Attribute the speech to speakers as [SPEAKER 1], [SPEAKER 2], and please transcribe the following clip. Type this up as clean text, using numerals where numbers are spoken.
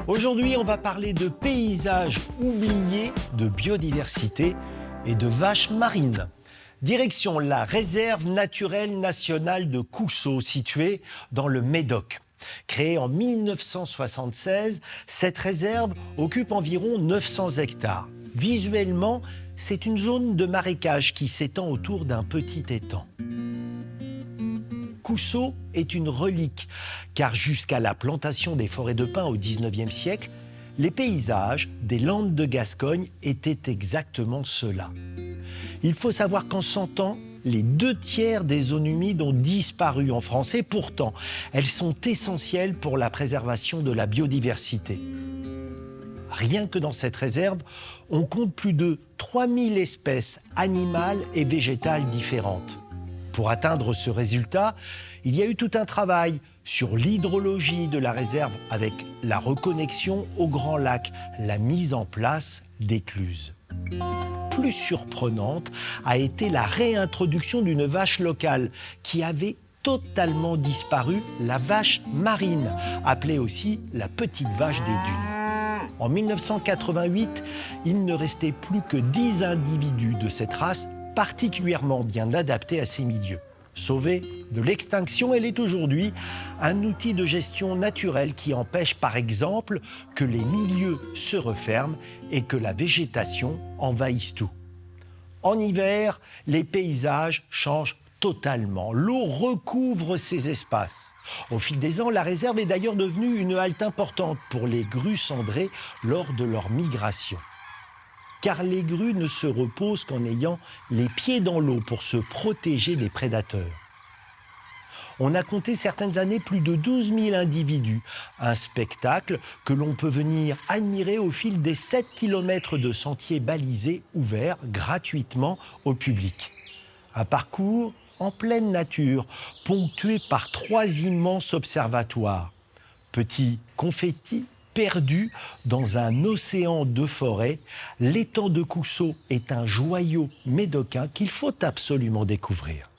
[SPEAKER 1] Aujourd'hui, on va parler de paysages oubliés, de biodiversité et de vaches marines. Direction la réserve naturelle nationale de Coussot, située dans le Médoc. Créée en 1976, cette réserve occupe environ 900 hectares. Visuellement, c'est une zone de marécage qui s'étend autour d'un petit étang. Coussot est une relique, car jusqu'à la plantation des forêts de pins au XIXe siècle, les paysages des Landes de Gascogne étaient exactement ceux-là. Il faut savoir qu'en 100 ans, les 2/3 des zones humides ont disparu en France et pourtant, elles sont essentielles pour la préservation de la biodiversité. Rien que dans cette réserve, on compte plus de 3000 espèces animales et végétales différentes. Pour atteindre ce résultat, il y a eu tout un travail sur l'hydrologie de la réserve avec la reconnexion au Grand Lac, la mise en place d'écluses. Plus surprenante a été la réintroduction d'une vache locale qui avait totalement disparu, la vache marine, appelée aussi la petite vache des dunes. En 1988, il ne restait plus que 10 individus de cette race particulièrement bien adaptée à ces milieux. Sauvée de l'extinction, elle est aujourd'hui un outil de gestion naturelle qui empêche par exemple que les milieux se referment et que la végétation envahisse tout. En hiver, les paysages changent totalement. L'eau recouvre ces espaces. Au fil des ans, la réserve est d'ailleurs devenue une halte importante pour les grues cendrées lors de leur migration. Car les grues ne se reposent qu'en ayant les pieds dans l'eau pour se protéger des prédateurs. On a compté certaines années plus de 12 000 individus, un spectacle que l'on peut venir admirer au fil des 7 km de sentiers balisés ouverts gratuitement au public. Un parcours en pleine nature, ponctué par 3 immenses observatoires. Petits confettis perdu dans un océan de forêt, l'étang de Coussot est un joyau médocain qu'il faut absolument découvrir.